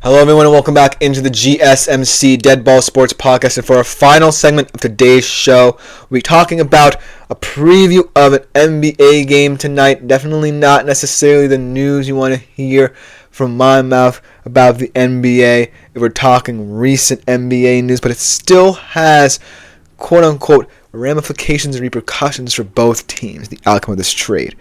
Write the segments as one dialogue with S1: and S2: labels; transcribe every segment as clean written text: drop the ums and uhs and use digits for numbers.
S1: Hello, everyone, and welcome back into the GSMC Dead Ball Sports Podcast. And for our final segment of today's show, we'll be talking about a preview of an NBA game tonight. Definitely not necessarily the news you want to hear from my mouth about the NBA if we're talking recent NBA news, but it still has, quote-unquote, ramifications and repercussions for both teams, the outcome of this trade.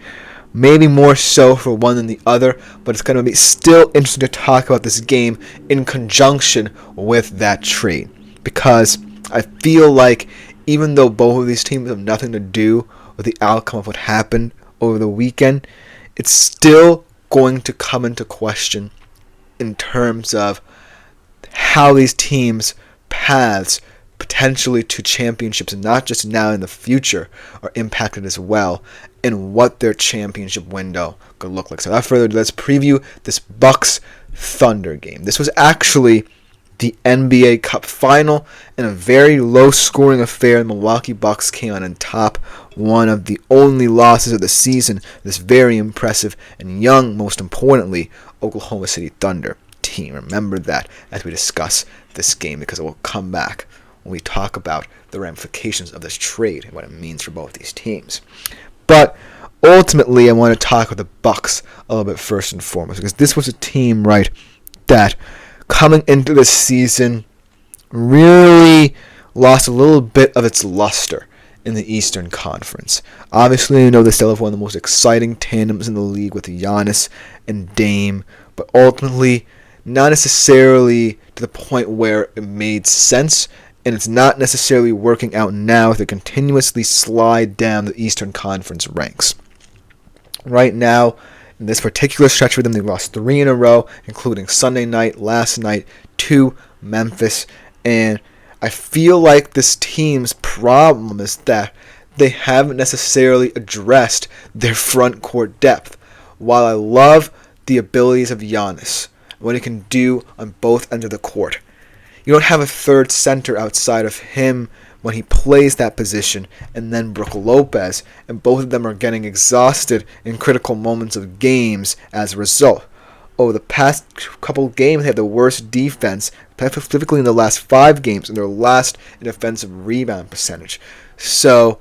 S1: Maybe more so for one than the other, but it's going to be still interesting to talk about this game in conjunction with that trade. Because I feel like even though both of these teams have nothing to do with the outcome of what happened over the weekend, it's still going to come into question in terms of how these teams' paths potentially to championships, and not just now in the future, are impacted as well, and what their championship window could look like. So without further ado, let's preview this Bucks Thunder game. This was actually the NBA Cup final in a very low-scoring affair. The Milwaukee Bucks came out on top, one of the only losses of the season. This very impressive and young, most importantly, Oklahoma City Thunder team. Remember that as we discuss this game, because it will come back when we talk about the ramifications of this trade and what it means for both these teams. But ultimately, I want to talk about the Bucks a little bit first and foremost, because this was a team, right, that coming into this season really lost a little bit of its luster in the Eastern Conference. Obviously, you know they still have one of the most exciting tandems in the league with Giannis and Dame, but ultimately not necessarily to the point where it made sense. And it's not necessarily working out now as they continuously slide down the Eastern Conference ranks. Right now, in this particular stretch for them, they lost 3 in a row, including Sunday night, last night, to Memphis. And I feel like this team's problem is that they haven't necessarily addressed their front court depth. While I love the abilities of Giannis, what he can do on both ends of the court, you don't have a third center outside of him when he plays that position, and then Brook Lopez, and both of them are getting exhausted in critical moments of games as a result. Over the past couple of games, they have the worst defense, specifically in the last 5 games, and they're last in offensive rebound percentage. So,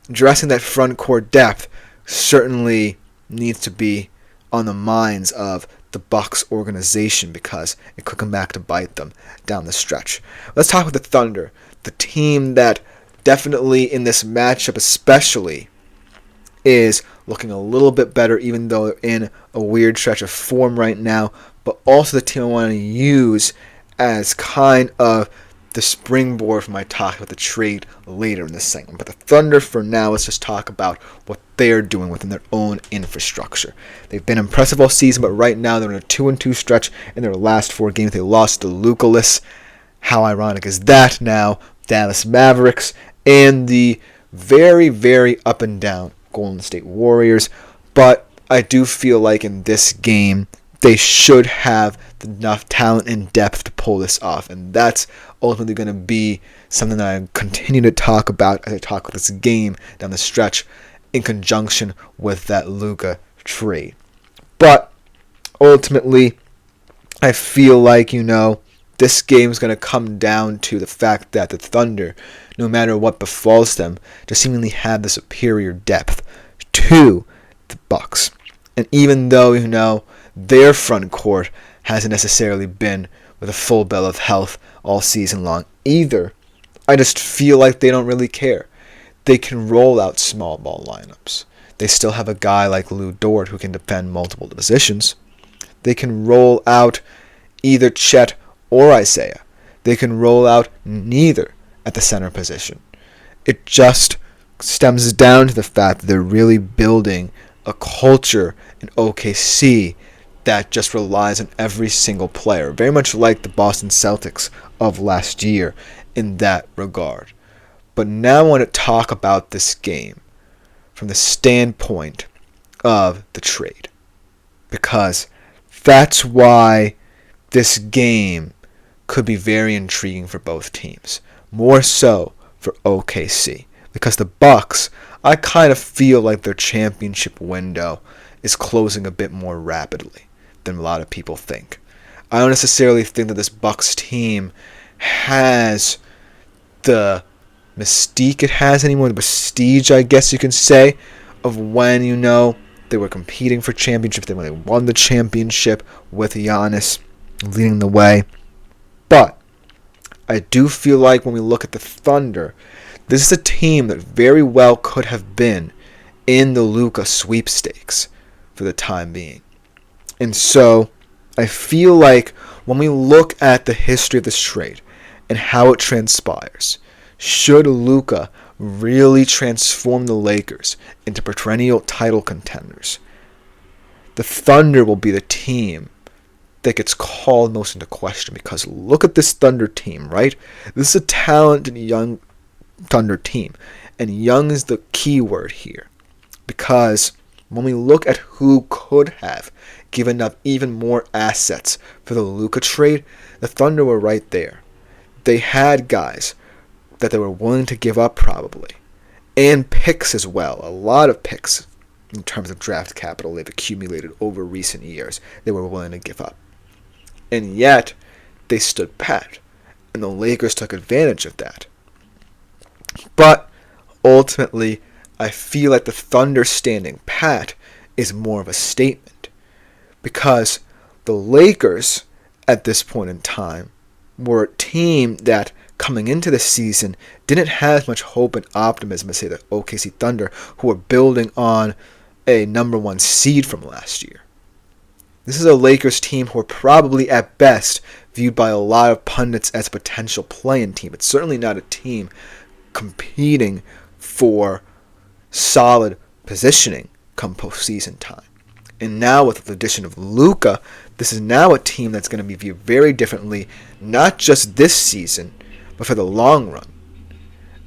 S1: addressing that front court depth certainly needs to be on the minds of the Bucks organization, because it could come back to bite them down the stretch. Let's talk about the Thunder, the team that definitely in this matchup especially is looking a little bit better, even though they're in a weird stretch of form right now, but also the team I want to use as kind of the springboard for my talk about the trade later in this segment. But the Thunder, for now, let's just talk about what they're doing within their own infrastructure. They've been impressive all season, but right now they're in a 2-2 stretch in their last 4 games. They lost to Luka-less. How ironic is that now? Dallas Mavericks and the very, very up and down Golden State Warriors. But I do feel like in this game, they should have enough talent and depth to pull this off. And that's ultimately going to be something that I continue to talk about as I talk about this game down the stretch in conjunction with that Luka trade. But ultimately, I feel like, this game is going to come down to the fact that the Thunder, no matter what befalls them, just seemingly have the superior depth to the Bucks. And even though, their front court hasn't necessarily been with a full bill of health all season long either, I just feel like they don't really care. They can roll out small ball lineups. They still have a guy like Lou Dort who can defend multiple positions. They can roll out either Chet or Isaiah. They can roll out neither at the center position. It just stems down to the fact that they're really building a culture in OKC that just relies on every single player, very much like the Boston Celtics of last year in that regard. But now I want to talk about this game from the standpoint of the trade, because that's why this game could be very intriguing for both teams, more so for OKC, because the Bucks, I kind of feel like their championship window is closing a bit more rapidly than a lot of people think. I don't necessarily think that this Bucks team has the mystique it has anymore, the prestige, I guess you can say, of when, they were competing for championship, when they won the championship with Giannis leading the way. But I do feel like when we look at the Thunder, this is a team that very well could have been in the Luka sweepstakes for the time being. And so I feel like when we look at the history of this trade and how it transpires, should Luka really transform the Lakers into perennial title contenders, the Thunder will be the team that gets called most into question. Because look at this Thunder team, right? This is a talented young Thunder team, and young is the key word here. Because when we look at who could have given up even more assets for the Luka trade, the Thunder were right there. They had guys that they were willing to give up probably, and picks as well. A lot of picks in terms of draft capital they've accumulated over recent years they were willing to give up. And yet, they stood pat, and the Lakers took advantage of that. But ultimately, I feel like the Thunder standing pat is more of a statement, because the Lakers, at this point in time, were a team that, coming into the season, didn't have as much hope and optimism as, say, the OKC Thunder, who were building on a number one seed from last year. This is a Lakers team who are probably, at best, viewed by a lot of pundits as a potential play-in team. It's certainly not a team competing for solid positioning come postseason time. And now with the addition of Luka, this is now a team that's going to be viewed very differently, not just this season, but for the long run.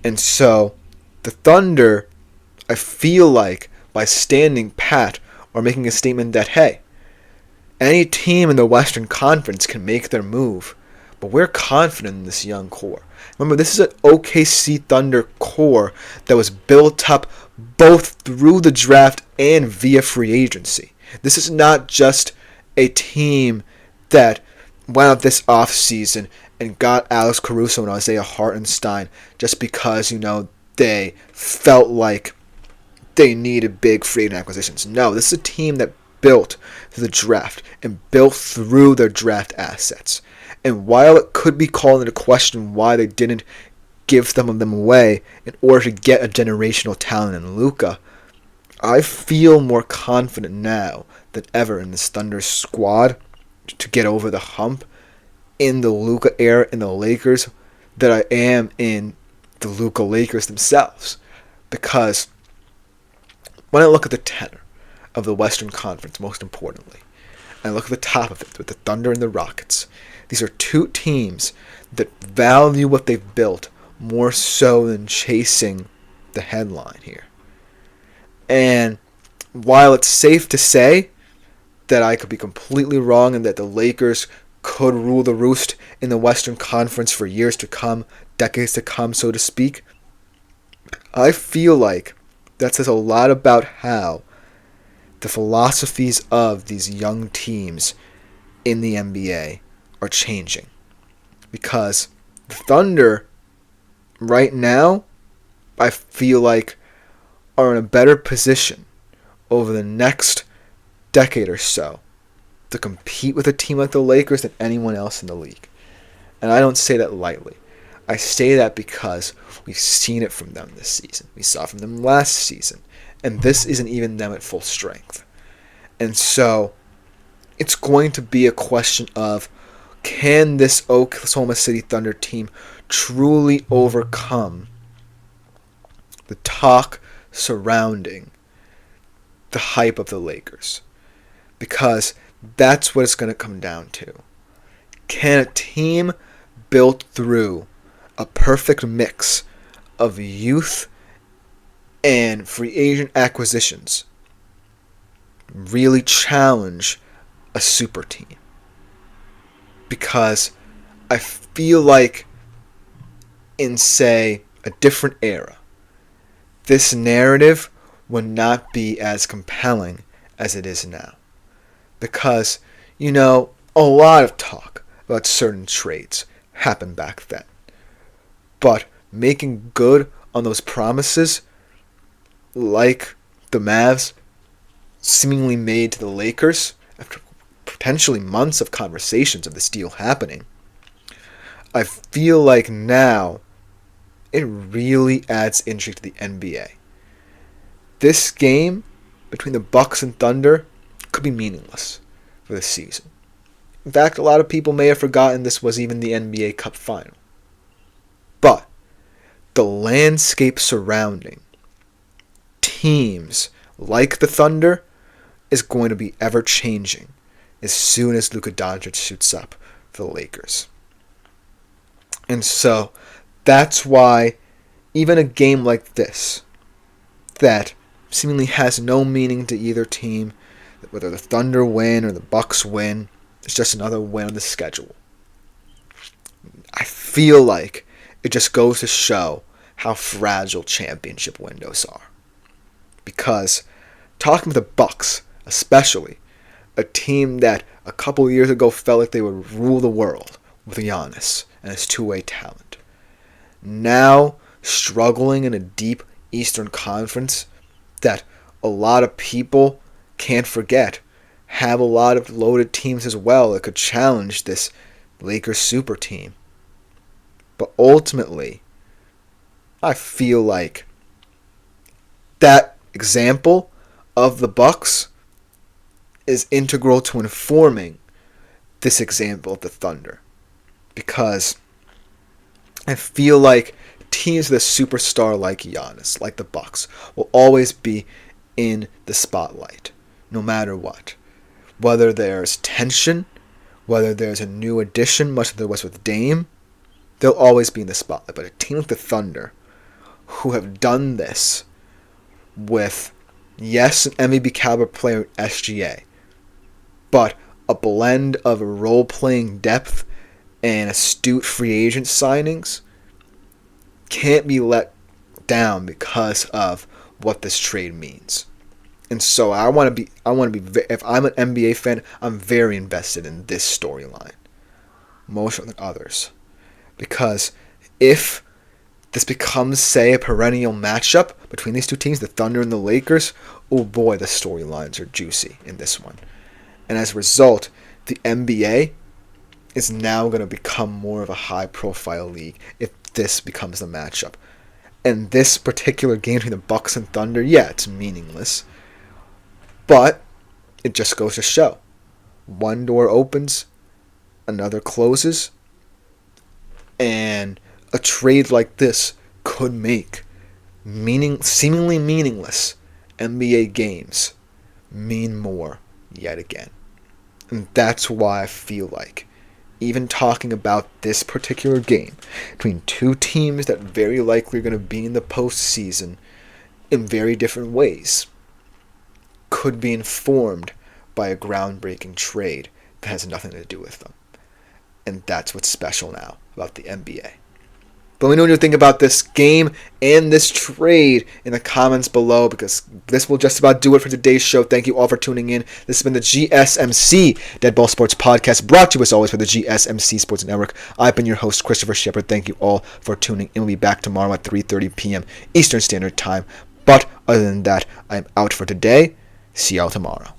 S1: And so, the Thunder, I feel like, by standing pat, are making a statement that, hey, any team in the Western Conference can make their move, but we're confident in this young core. Remember, this is an OKC Thunder core that was built up both through the draft and via free agency. This is not just a team that went out this offseason and got Alex Caruso and Isaiah Hartenstein just because, they felt like they needed big free agent acquisitions. No, this is a team that built through the draft and built through their draft assets. And while it could be called into question why they didn't give some of them away in order to get a generational talent in Luka, I feel more confident now than ever in this Thunder squad to get over the hump in the Luka era in the Lakers that I am in the Luka Lakers themselves. Because when I look at the tenor of the Western Conference, most importantly, and I look at the top of it with the Thunder and the Rockets, these are two teams that value what they've built more so than chasing the headline here. And while it's safe to say that I could be completely wrong and that the Lakers could rule the roost in the Western Conference for years to come, decades to come, so to speak, I feel like that says a lot about how the philosophies of these young teams in the NBA are changing. Because the Thunder, right now, I feel like are in a better position over the next decade or so to compete with a team like the Lakers than anyone else in the league. And I don't say that lightly. I say that because we've seen it from them this season. We saw it from them last season. And this isn't even them at full strength. And so, it's going to be a question of, can this Oklahoma City Thunder team truly overcome the talk surrounding the hype of the Lakers? Because that's what it's going to come down to. Can a team built through a perfect mix of youth and free agent acquisitions really challenge a super team? Because I feel like in, say, a different era, this narrative would not be as compelling as it is now. Because, a lot of talk about certain trades happened back then. But making good on those promises, like the Mavs seemingly made to the Lakers after potentially months of conversations of this deal happening, I feel like now it really adds intrigue to the NBA. This game between the Bucks and Thunder could be meaningless for this season. In fact, a lot of people may have forgotten this was even the NBA Cup final. But the landscape surrounding teams like the Thunder is going to be ever-changing as soon as Luka Doncic suits up for the Lakers. And so that's why even a game like this that seemingly has no meaning to either team, whether the Thunder win or the Bucks win, it's just another win on the schedule. I feel like it just goes to show how fragile championship windows are. Because talking with the Bucks, especially, a team that a couple years ago felt like they would rule the world with Giannis and his two-way talent, now struggling in a deep Eastern Conference that a lot of people can't forget have a lot of loaded teams as well that could challenge this Lakers super team. But ultimately, I feel like that example of the Bucks is integral to informing this example of the Thunder. Because I feel like teams with a superstar like Giannis, like the Bucks, will always be in the spotlight, no matter what. Whether there's tension, whether there's a new addition, much as there was with Dame, they'll always be in the spotlight. But a team like the Thunder, who have done this with, yes, an MVP caliber player at SGA, but a blend of role-playing depth and astute free agent signings, can't be let down because of what this trade means. And so I want to be, if I'm an NBA fan, I'm very invested in this storyline, more so than others. Because if this becomes, say, a perennial matchup between these two teams, the Thunder and the Lakers, oh boy, the storylines are juicy in this one. And as a result, the NBA is now going to become more of a high-profile league if this becomes the matchup. And this particular game between the Bucks and Thunder, yeah, it's meaningless. But it just goes to show. One door opens, another closes, and a trade like this could make seemingly meaningless NBA games mean more yet again. And that's why I feel like even talking about this particular game between two teams that very likely are going to be in the postseason in very different ways could be informed by a groundbreaking trade that has nothing to do with them. And that's what's special now about the NBA. But let me know what you think about this game and this trade in the comments below, because this will just about do it for today's show. Thank you all for tuning in. This has been the GSMC Dead Ball Sports Podcast, brought to you as always by the GSMC Sports Network. I've been your host, Christopher Shepard. Thank you all for tuning in. We'll be back tomorrow at 3:30 p.m. Eastern Standard Time. But other than that, I'm out for today. See y'all tomorrow.